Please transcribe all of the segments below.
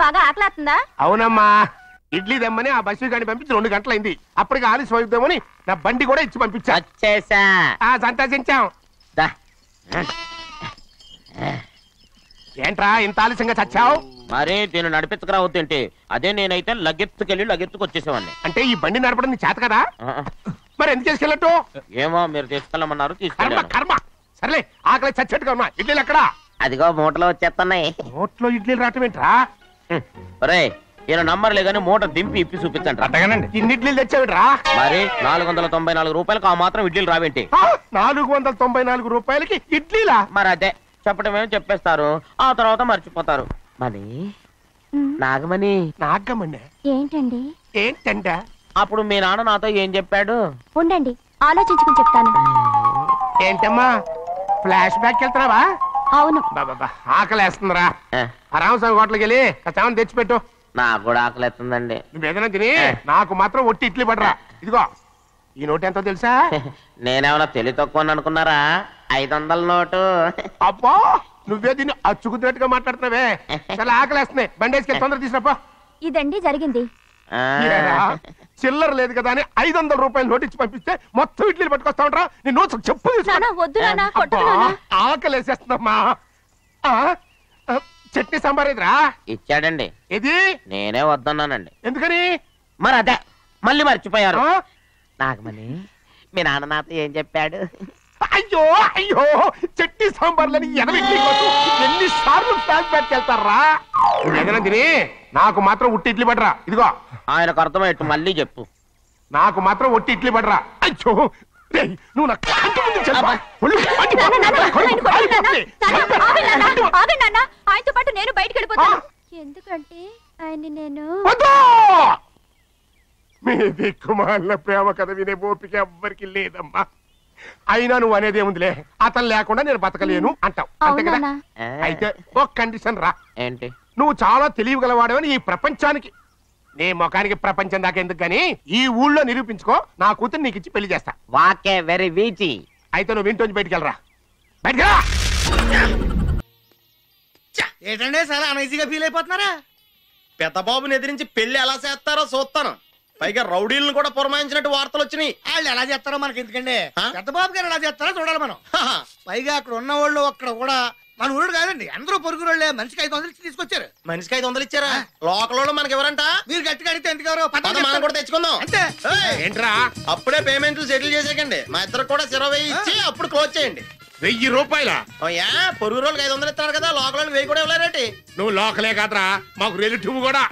బాగా ఆకలాతుందా? అవునమ్మా, ఇడ్లీ దమ్మని ఆ బస్సు గాని పంపించి 2 గంటలైంది. అప్పటికి ఆలస్యం అవుతామని నా బండి కూడా ఇచ్చి పంపించా. సంతోషించాం. ఏంట్రా ఇంత ఆలస్యంగా చచ్చావు? మరే దీన్ని నడిపించకరావద్దేంటి? అదే నేనైతే లగెత్తుకెళ్ళి లగెత్తుకు వచ్చేసేవాడిని. అంటే ఈ బండి నడపడం నీ చేత కదా? మరి ఎందుకు చేసుకెళ్ళట్టు? ఏమో మీరు తీసుకెళ్ళమన్నారు, కర్మ. సర్లే, ఆకలి చచ్చట్టుగా ఉన్నా. ఇడ్లీలు ఎక్కడా? అదిగో మూటలో వచ్చేస్తున్నాయి. మూటలో ఇడ్లీలు రావటం ఏంట్రా? రే ఈయన నంబర్లే గానీ మూట దింపి ఇప్పి చూపించండి. అట్టగానండి. ఇన్ని ఇడ్లీలు తెచ్చావిడ్రా? మరి 494 రూపాయలకు ఆ మాత్రం ఇడ్లీలు రావేంటి? 494 రూపాయలకి ఇడ్లీలా? మరి అదే చెప్పడమేమో చెప్పేస్తారు, ఆ తర్వాత మర్చిపోతారు. మరి నాగమణి. నాగమణి ఏంటండి? ఏంటంట? అప్పుడు మీ నాన్న నాతో ఏం చెప్పాడు? ఉండండి ఆలోచించుకుని చెప్తాను. ఏంటమ్మా ఫ్లాష్ బ్యాక్ వెళ్తున్నావా? అవును. బాబా ఆకలేస్తుందిరా. రామస్వామి హోటల్కి వెళ్ళి చావని తెచ్చిపెట్టు. నాకు కూడా ఆకలేస్తుందండి. నువ్వేదైనా తిని నాకు మాత్రం ఒట్టి ఇడ్లీ పడరా. ఇదిగో ఈ నోటు ఎంతో తెలుసా? నేనేమన్నా తెలివి తక్కువ అనుకున్నారా? 500 నోటు. అబ్బో నువ్వే దీన్ని అచ్చుకుతున్నట్టుగా మాట్లాడుతున్నావే. చాలా ఆకలేస్తున్నాయి. బండేసుకెళ్ళి తొందర తీసినప్ప. ఇదండి జరిగింది. చిల్లర లేదు కదా అని 500 రూపాయలు నోటు ఇచ్చి పంపిస్తే మొత్తం ఇడ్లీలు పట్టుకొస్తా ఉంటా. నీ నోట్స్ చెప్పు. ఆకలేసేస్తుందమ్మా. చట్నీ సాంబార్ ఎదురా ఇచ్చాడండి. ఇది నేనే వద్దన్నానండి. ఎందుకని? మరి అదే మళ్ళీ మర్చిపోయారు. నాగమణి మీ నాన్న నాతో ఏం చెప్పాడు? అయ్యో అయ్యో చట్నీ సాంబార్లని ఎన్నిసార్లు ఫ్లాష్ బ్యాక్ వెళ్తారా? ఏదైనా తిని నాకు మాత్రం ఉట్టి ఇడ్లీ పడరా. ఇదిగో ఆయనకు అర్థమయ్యట్టు మళ్ళీ చెప్పు. నాకు మాత్రం ఒట్టి ఇడ్లీ పడరా. అయ్యో నువ్వు ఆయనతో పాటు నేను బయటకు వెళ్ళిపోతాను. ఎందుకంటే ఆయన నేను మీ దిక్కుమాల ప్రేమ కథ వినే ఓపిక ఎవ్వరికి లేదమ్మా. అయినా నువ్వు అనేదేముందిలే, అతను లేకుండా నేను బతకలేను అంటావు అంతే కదా? అయితే ఒక కండిషన్ రా. ఏంటి? నువ్వు చాలా తెలియగలవాడవని ఈ ప్రపంచానికి, నీ ముఖానికి ప్రపంచం దాకా ఎందుకు గానీ ఈ ఊళ్ళో నిరూపించుకో. నా కూతురు నీకు ఇచ్చి పెళ్లి చేస్తా. వాకే వెరీ వీచి. అయితే నువ్వు ఇంటి బయటికి వెళ్ళరా. బయటకెళ్ళా. ఏంటంటే చాలా అనీజీగా ఫీల్ అయిపోతున్నారా? పెద్ద బాబుని ఎదిరించి పెళ్లి ఎలా చేస్తారో చూస్తాను. పైగా రౌడీలను కూడా పురమాయించినట్టు వార్తలు వచ్చినాయి. వాళ్ళు ఎలా చేస్తారో మనకి ఎందుకండి? పెద్ద బాబు గారు ఎలా చేస్తారో చూడాలి మనం. పైగా అక్కడ ఉన్న వాళ్ళు అక్కడ కూడా మన ఊరు కాదండి, అందరూ పొరుగు వాళ్ళే. మనిషికి 500 తీసుకొచ్చారు. మనిషికి 500 ఇచ్చారా? లోకల్ మనకి ఎవరంట? మీరు గట్టిగా అడిగితే ఎందుకు మనం కూడా తెచ్చుకుందాం. అంతే. ఏంట్రా అప్పుడే పేమెంట్లు సెటిల్ చేసేకండి. మా ఇద్దరు కూడా 20 ఇచ్చి అప్పుడు క్లోజ్ చేయండి. 1000 రూపాయల పొరుగు రోజులకి 500 ఇస్తున్నారు కదా, లోకల్ 1000 కూడా ఇవ్వలేరేటి? నువ్వు లోకలే కాదరా, మాకు రిలేటివ్ కూడా.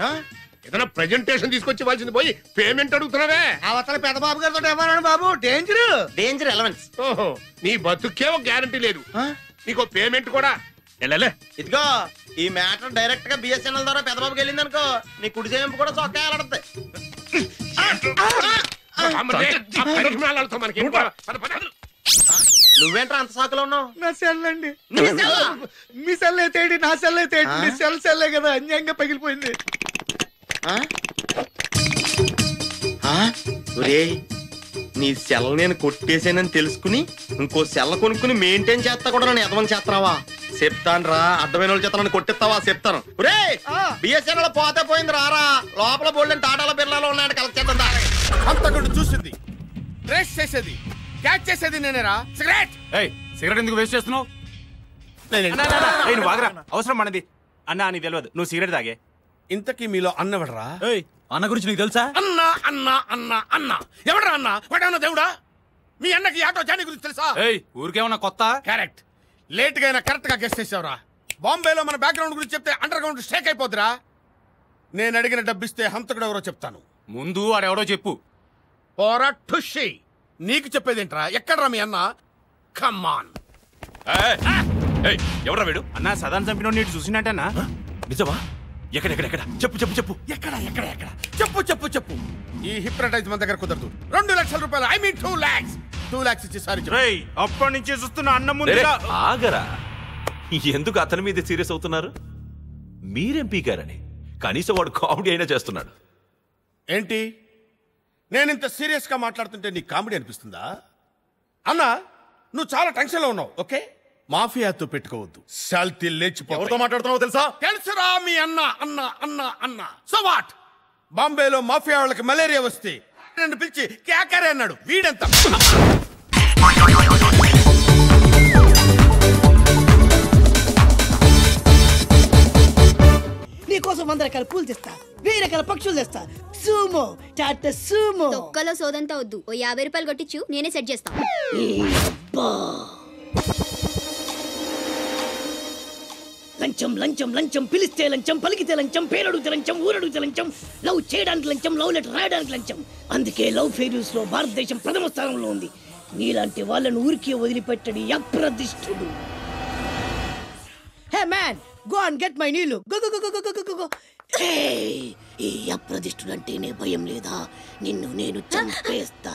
ఏదైనా ప్రెజెంటేషన్ తీసుకొచ్చి ఇవ్వాల్సింది పోయి పేమెంట్ అడుగుతున్నావే. అవతల పెద్ద బాబు గారితో ఏమన్నాను బాబు? Danger allowance. ఓహో నీ బతుకే ఒక గ్యారంటీ లేదు, నీకు పేమెంట్ కూడా. ఇదిగో ఈ మ్యాటర్ డైరెక్ట్ గా బిఎస్ఎన్ఎల్ ద్వారా పెద్దబాబుకి వెళ్ళింది అనుకో, నీ కుడి చేయింపు కూడా చొక్కాయాలడుతుంది. నువ్వేంట్రా అంత సాకులో ఉన్నావు? నా సెల్ అండి. మీ సెల్ అయితే నా సెల్ అయితే మీ సెల్లే కదా, అన్యాయంగా పగిలిపోయింది. నీ సెల్ నేను కొట్టేసానని తెలుసుకుని ఇంకో సెల్ కొనుక్కుని మెయింటైన్ చేస్తా కూడా నన్ను ఎదవని చేస్తావా? చెప్తాను రా, అడ్డమైన వాళ్ళు చేత నన్ను కొట్టిస్తావా? చెప్తాను. బిఎస్ఎన్ఎల్ పోతే పోయింది రారా, లోపల బోల్డెన్ టాటాల బిర్లాలో ఉన్నాడు. కలెక్ట్ చేద్దాం. అంతకుడు చూసింది, ట్రేస్ చేసేది, క్యాచ్ చేసేది నేనేరా. సిగరెట్ సిగరెట్ ఎందుకు వేస్ట్ చేస్తున్నావు? అవసరం మనది అన్నా, నీకు తెలియదు. నువ్వు సిగరెట్ తాగే. ఇంతకీ మీలో అన్నవడరా? అన్న గురించి నీకు తెలుసా? అన్నా అన్నా అన్నా అన్నా ఎవడరా అన్నా? వాడేమన్నా దేవుడా? మీ అన్నకి ఆటో జానీ గురించి తెలుసా? ఊరికేమన్నా కొత్త? కరెక్ట్. లేట్ గా అయినా కరెక్ట్ గా గెస్ట్ చేసావురా. బాంబేలో మన బ్యాక్గ్రౌండ్ గురించి చెప్తే అండర్ గ్రౌండ్ స్టేక్ అయిపోద్దిరా. నేను అడిగిన డబ్బిస్తే హంతకుడు ఎవరో చెప్తాను. ముందు వాడెవడో చెప్పు. పోరా ఠుషి. నీకు చెప్పేదేంట్రా? ఎక్కడ్రా మీ అన్న? కమ్మాన్. ఎవరా వీడు? అన్నా సదాన్ చంపిన నీటి చూసినట్టన్నా? నిజమా? ఎక్కడెక్కడెక్కడ చెప్పు చెప్పు చెప్పు. ఎక్కడ ఎక్కడ ఎక్కడ చెప్పు చెప్పు చెప్పు. ఈ హిప్నటైజ్ మన దగ్గర కుదరదు. 2 లక్షల రూపాయలు, ఐ మీన్ 2 lakhs. 2 lakhs ఇచ్చి సారీ. అప్పటి నుంచి చూస్తున్న అన్న ముందు ఆగరా. ఎందుకు అతని మీద సీరియస్ అవుతున్నారు? మీరేం పీకారని. కనీసం వాడు కామెడీ అయినా చేస్తున్నాడు. ఏంటి నేను ఇంత సీరియస్ గా మాట్లాడుతుంటే నీకు కామెడీ అనిపిస్తుందా? అన్నా నువ్వు చాలా టెన్షన్ లో ఉన్నావు. ఓకే, మాఫియాతో పెట్టుకోవద్దు. శాల్తీ లేచిపో. ఎవరితో మాట్లాడుతున్నావు తెలుసా? తెలుసురా మీ అన్న అన్న అన్న అన్న. So what? బాంబేలో మాఫియా వాళ్ళకి మలేరియా వస్తే నన్ను పిలిచి కేకరే అన్నాడు. వీడెంత నీకోసం 100 రకాల పూలు తెస్తా, 1000 రకాల పక్షులు తెస్తా. సూమో టాటా సూమో. తొక్కలో సోదంతా వద్దు. ఓ 50 రూపాయలు కొట్టించు, నేనే సెట్ చేస్తా. లంచం లంచం లంచం, పిలిస్తే లంచం, పలికితే లంచం, పేరడుగుతే లంచం, ఊరడుగుతే లంచం, లవ్ చేయడానికి లంచం, లవ్ లెటర్ రాయడానికి లంచం. అందుకే లవ్ ఫెయిల్యూర్స్ లో భారతదేశం ప్రథమ స్థానంలో ఉంది. నీలాంటి వాళ్ళను ఊరికే వదిలిపెట్టడి అప్రదిష్టుడు. Hey man, go and get my నీళ్ళు. Go go go go go go. ఈ అప్రదిష్టుడు అంటేనే భయం లేదా? నిన్ను నేను చంపేస్తా.